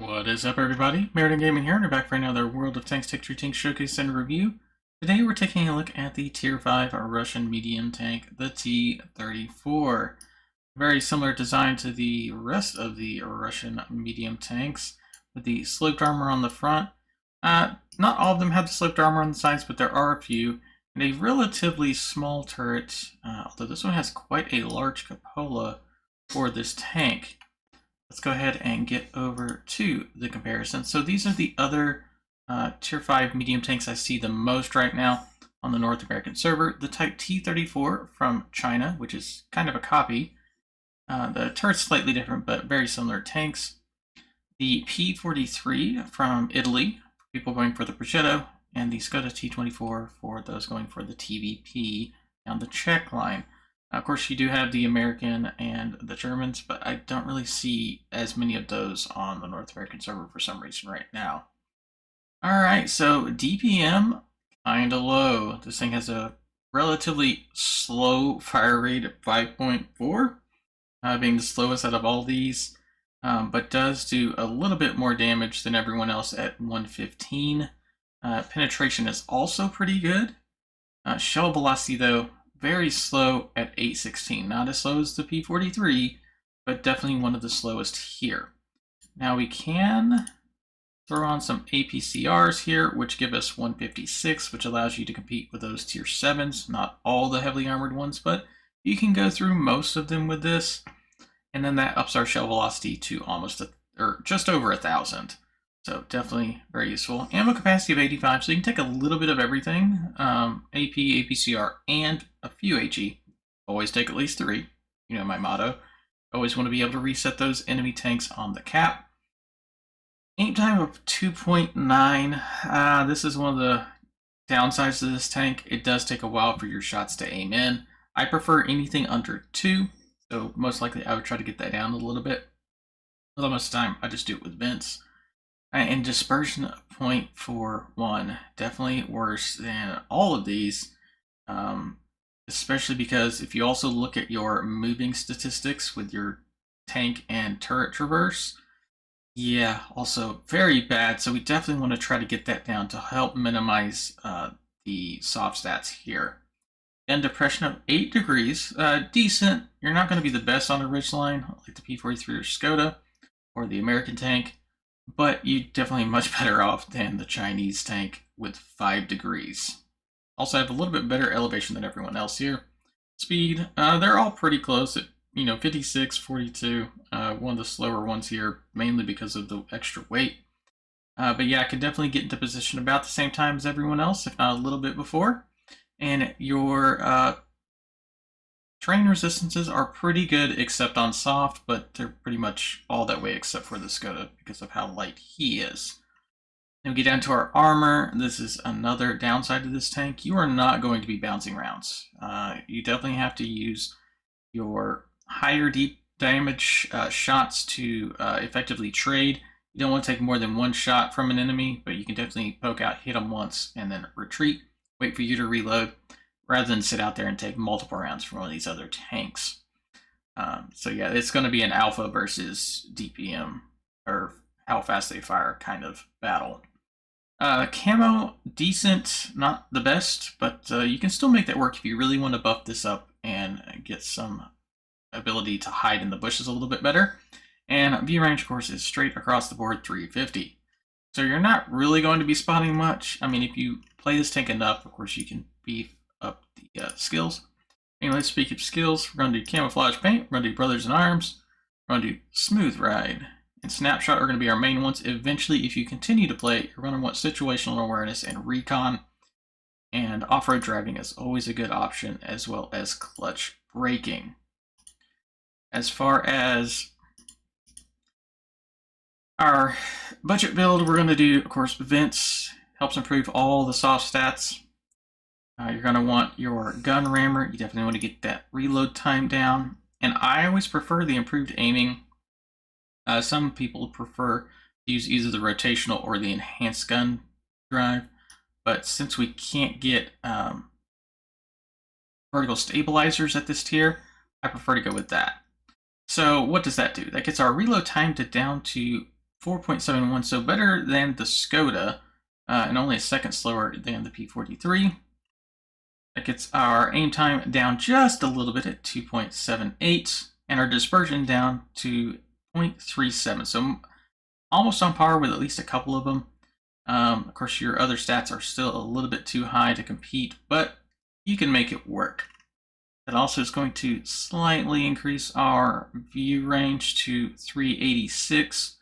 What is up, everybody? Meriden Gaming here, and we're back for another World of Tanks Tier Tank Showcase and Review. Today we're taking a look at the Tier 5 Russian medium tank, the T34. Very similar design to the rest of the Russian medium tanks, with the sloped armor on the front. Not all of them have the sloped armor on the sides, but there are a few, and a relatively small turret, although this one has quite a large cupola for this tank. Let's go ahead and get over to the comparison. So these are the other Tier 5 medium tanks I see the most right now on the North American server. The Type T34 from China, which is kind of a copy. The turret's slightly different, but very similar tanks. The P43 from Italy, for people going for the Progetto, and the Skoda T24 for those going for the TVP down the Czech line. Of course, you do have the American and the Germans, but I don't really see as many of those on the North American server for some reason right now. Alright, so DPM, kinda low. This thing has a relatively slow fire rate of 5.4, being the slowest out of all these, but does do a little bit more damage than everyone else at 115. Penetration is also pretty good. Shell velocity, though, very slow at 816. Not as slow as the P43, but definitely one of the slowest here. Now we can throw on some APCRs here, which give us 156, which allows you to compete with those tier 7s. Not all the heavily armored ones, but you can go through most of them with this. And then that ups our shell velocity to almost, or just over 1,000. So definitely very useful. Ammo capacity of 85, so you can take a little bit of everything. AP, APCR, and a few HE. Always take at least 3. You know my motto. Always want to be able to reset those enemy tanks on the cap. Aim time of 2.9. This is one of the downsides of this tank. It does take a while for your shots to aim in. I prefer anything under 2, so most likely I would try to get that down a little bit. Although most of the time I just do it with vents. And dispersion of 0.41, definitely worse than all of these, especially because if you also look at your moving statistics with your tank and turret traverse, yeah, also very bad. So we definitely want to try to get that down to help minimize the soft stats here. And depression of 8 degrees, decent. You're not going to be the best on a ridgeline like the P43 or Skoda or the American tank, but you're definitely much better off than the Chinese tank with 5 degrees. Also have a little bit better elevation than everyone else here. Speed, they're all pretty close at 56, 42. One of the slower ones here, mainly because of the extra weight. But yeah, I could definitely get into position about the same time as everyone else, if not a little bit before. And your terrain resistances are pretty good, except on soft, but they're pretty much all that way except for the Skoda because of how light he is. Then we get down to our armor. This is another downside to this tank. You are not going to be bouncing rounds. You definitely have to use your higher deep damage shots to effectively trade. You don't want to take more than one shot from an enemy, but you can definitely poke out, hit them once, and then retreat, wait for you to reload, rather than sit out there and take multiple rounds from one of these other tanks. So yeah, it's going to be an alpha versus DPM, or how fast they fire kind of battle. Camo, decent, not the best, but you can still make that work if you really want to buff this up and get some ability to hide in the bushes a little bit better. And view range, of course, is straight across the board 350. So you're not really going to be spotting much. I mean, if you play this tank enough, of course, you can beef up the skills. Anyway, speaking of skills, we're going to do camouflage paint, we're going to do brothers in arms, we're going to do smooth ride, and snapshot are going to be our main ones. Eventually, if you continue to play, you're going to want situational awareness and recon, and off-road driving is always a good option, as well as clutch braking. As far as our budget build, we're going to do, of course, vents, helps improve all the soft stats. You're going to want your gun rammer. You definitely want to get that reload time down. And I always prefer the improved aiming. Some people prefer to use either the rotational or the enhanced gun drive. But since we can't get vertical stabilizers at this tier, I prefer to go with that. So what does that do? That gets our reload time down to 4.71, so better than the Skoda, and only a second slower than the P43. That gets our aim time down just a little bit at 2.78, and our dispersion down to 0.37, so almost on par with at least a couple of them. Of course, your other stats are still a little bit too high to compete, but you can make it work. That also is going to slightly increase our view range to 386.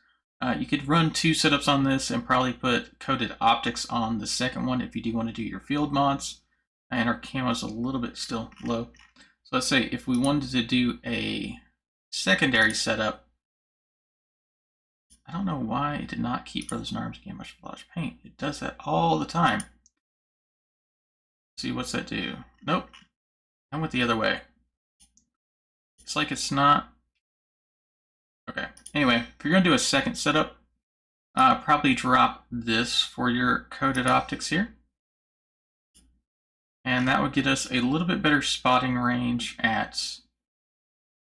You could run 2 setups on this and probably put coated optics on the second one if you do want to do your field mods. And our camo is a little bit still low. So let's say if we wanted to do a secondary setup, I don't know why it did not keep Brothers in Arms camouflage paint. It does that all the time. Let's see, what's that do? Nope. I went the other way. It's like it's not. Okay. Anyway, if you're going to do a second setup, probably drop this for your coated optics here. And that would get us a little bit better spotting range at,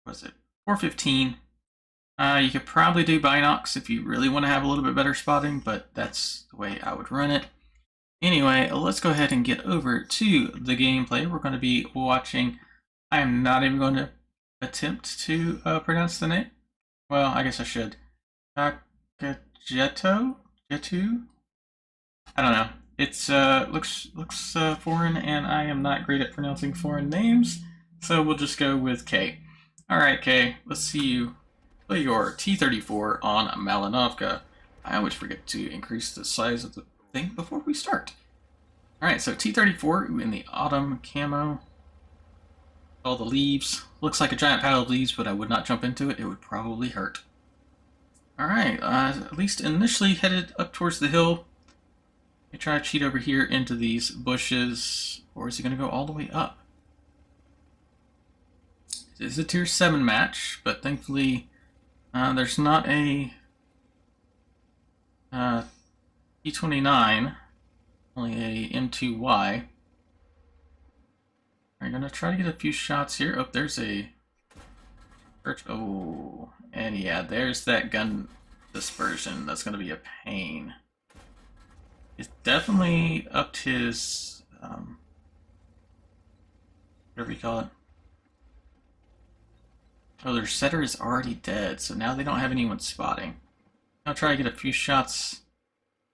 what was it, 415. You could probably do binocs if you really want to have a little bit better spotting, but that's the way I would run it. Anyway, let's go ahead and get over to the gameplay. We're going to be watching. I am not even going to attempt to pronounce the name. Well, I guess I should. Jetu? I don't know. It's looks foreign, and I am not great at pronouncing foreign names, so we'll just go with K. All right, K. Let's see you play your T34 on Malinovka. I always forget to increase the size of the thing before we start. All right, so T34 in the autumn camo. All the leaves. Looks like a giant pile of leaves, but I would not jump into it. It would probably hurt. All right, at least initially headed up towards the hill. I try to cheat over here into these bushes, or is he going to go all the way up? It is a tier 7 match, but thankfully there's not a T29, only a M2Y. I'm going to try to get a few shots here. Oh, there's a... Oh, and yeah, there's that gun dispersion. That's going to be a pain. It's definitely upped his, whatever you call it. Oh, their setter is already dead, so now they don't have anyone spotting. I'll try to get a few shots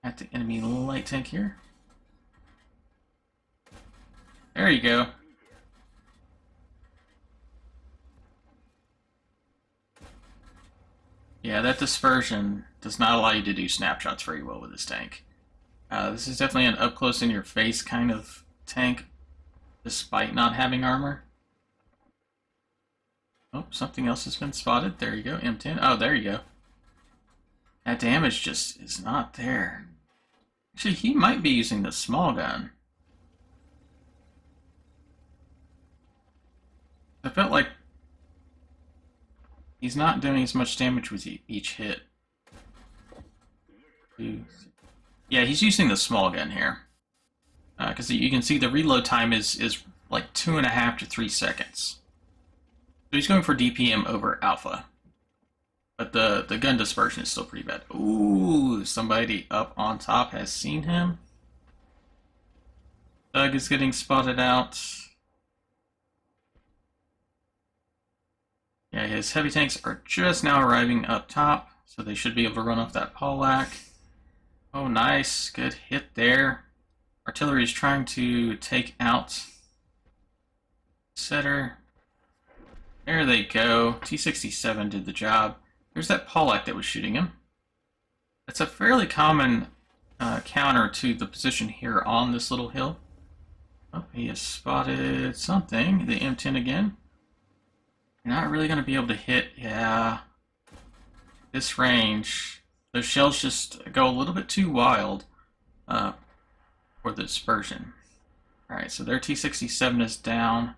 at the enemy light tank here. There you go. Yeah, that dispersion does not allow you to do snapshots very well with this tank. This is definitely an up-close in your face kind of tank, despite not having armor. Oh, something else has been spotted. There you go, M10. Oh, there you go. That damage just is not there. Actually, he might be using the small gun. I felt like he's not doing as much damage with each hit. Yeah, he's using the small gun here. Because you can see the reload time is like 2.5 to 3 seconds. So he's going for DPM over alpha. But the gun dispersion is still pretty bad. Ooh, somebody up on top has seen him. Doug is getting spotted out. Yeah, his heavy tanks are just now arriving up top, so they should be able to run off that Pollack. Oh, nice. Good hit there. Artillery is trying to take out setter. There they go. T-67 did the job. There's that Pollack that was shooting him. That's a fairly common counter to the position here on this little hill. Oh, he has spotted something. The M10 again. You're not really going to be able to hit, yeah, this range. Those shells just go a little bit too wild for the dispersion. Alright, so their T-67 is down.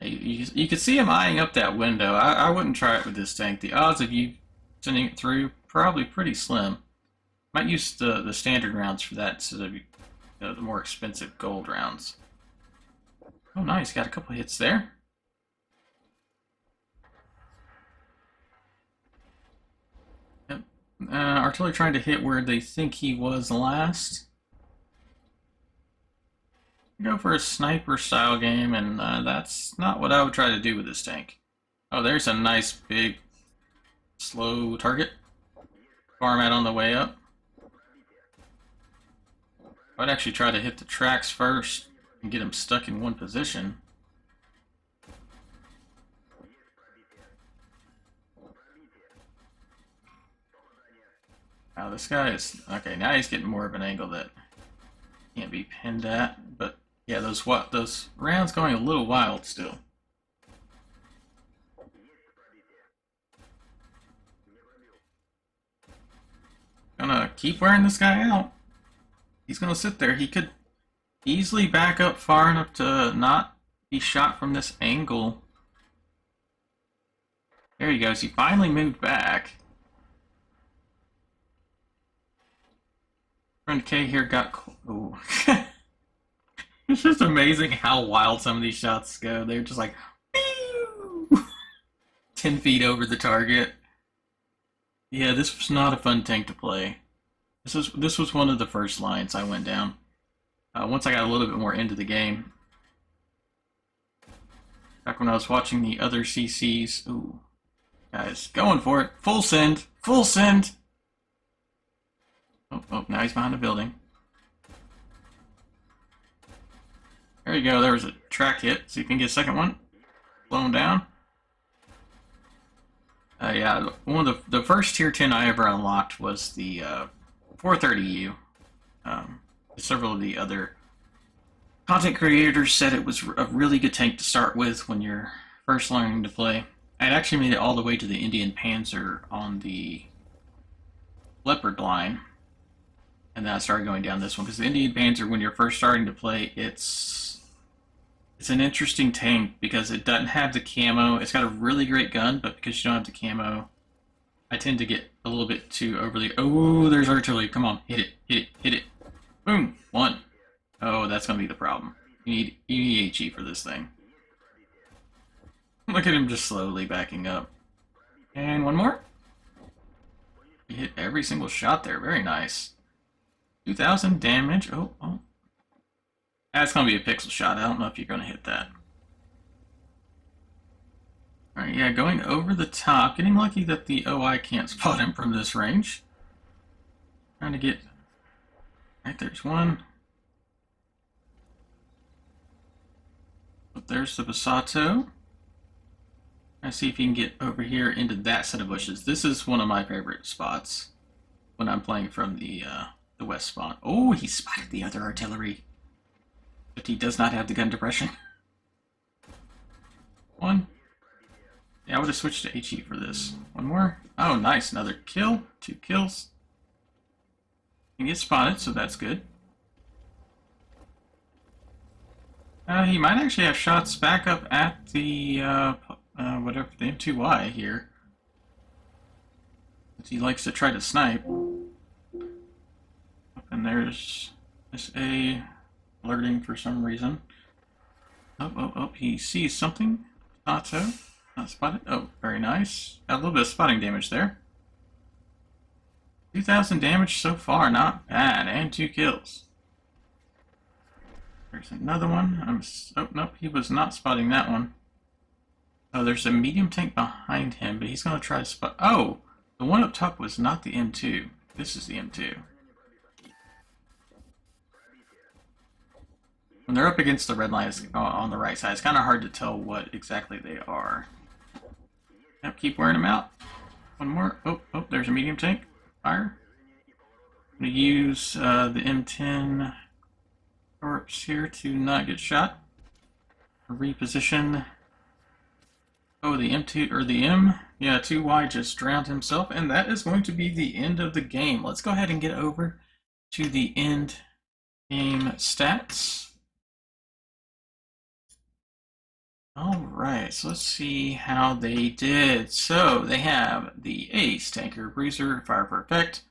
You can see him eyeing up that window. I wouldn't try it with this tank. The odds of you sending it through, probably pretty slim. Might use the standard rounds for that instead of the more expensive gold rounds. Oh, nice. Got a couple hits there. Yep. artillery trying to hit where they think he was last. Go for a sniper style game, and that's not what I would try to do with this tank. Oh, there's a nice big slow target. Farm out on the way up. I'd actually try to hit the tracks first and get him stuck in one position. Now this guy is okay. Now he's getting more of an angle that can't be pinned at. But yeah, those rounds going a little wild still. Gonna keep wearing this guy out. He's gonna sit there. He could easily back up far enough to not be shot from this angle. There he goes. He finally moved back. Friend K here got. Ooh. It's just amazing how wild some of these shots go. They're just like, 10 feet over the target. Yeah, this was not a fun tank to play. This was one of the first lines I went down. Once I got a little bit more into the game. Back when I was watching the other CCs. Ooh. Guys, going for it. Full send. Full send. Oh, now he's behind a building. There you go. There was a track hit. See if you can get a second one. Slow him down. Yeah, one of the first tier 10 I ever unlocked was the 430U. Several of the other content creators said it was a really good tank to start with when you're first learning to play. I actually made it all the way to the Indian Panzer on the Leopard line. And then I started going down this one, because the Indian Panzer, when you're first starting to play, it's an interesting tank because it doesn't have the camo. It's got a really great gun, but because you don't have the camo, I tend to get a little bit too overly... Oh, there's artillery. Come on, hit it, hit it, hit it. Boom, one. Oh, that's going to be the problem. You need HE for this thing. Look at him just slowly backing up. And one more. You hit every single shot there. Very nice. 2,000 damage. Oh. That's going to be a pixel shot. I don't know if you're going to hit that. Alright, yeah, going over the top. Getting lucky that the OI can't spot him from this range. Trying to get... Right, there's one. But there's the Basato. Let's see if you can get over here into that set of bushes. This is one of my favorite spots when I'm playing from the west spawn. Oh, he spotted the other artillery. But he does not have the gun depression. One. Yeah, I would have switched to HE for this. One more. Oh, nice. Another kill. 2 kills. He gets spotted, so that's good. He might actually have shots back up at the, whatever, the M2Y here. He likes to try to snipe. And there's SA alerting for some reason. Oh, he sees something. Not so. Not spotted. Oh, very nice. Got a little bit of spotting damage there. 2,000 damage so far, not bad. And 2 kills. There's another one. Oh, nope, he was not spotting that one. Oh, there's a medium tank behind him, but he's going to try to spot... Oh! The one up top was not the M2. This is the M2. When they're up against the red line on the right side, it's kind of hard to tell what exactly they are. Yep, keep wearing them out. One more. Oh, there's a medium tank. Fire. I'm going to use the M10 corpse here to not get shot. Reposition. Oh, the M2, or the yeah, 2Y just drowned himself, and that is going to be the end of the game. Let's go ahead and get over to the end game stats. Alright, so let's see how they did. So, they have the Ace, Tanker, Bruiser, Fire for Effect,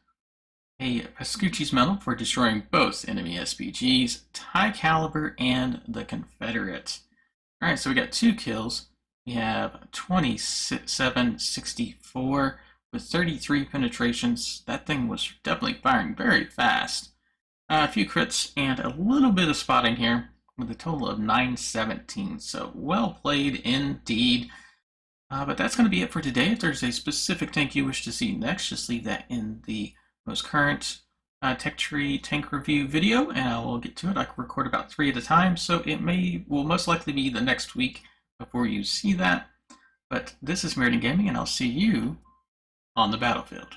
a Pascucci's Medal for destroying both enemy SPGs, High Caliber, and the Confederate. Alright, so we got 2 kills. We have 2764 with 33 penetrations. That thing was definitely firing very fast. A few crits and a little bit of spotting here with a total of 917. So well played indeed. But that's going to be it for today. If there's a specific tank you wish to see next, just leave that in the most current Tech Tree tank review video, and I will get to it. I can record about 3 at a time, so will most likely be the next week before you see that. But this is Meriden Gaming, and I'll see you on the battlefield.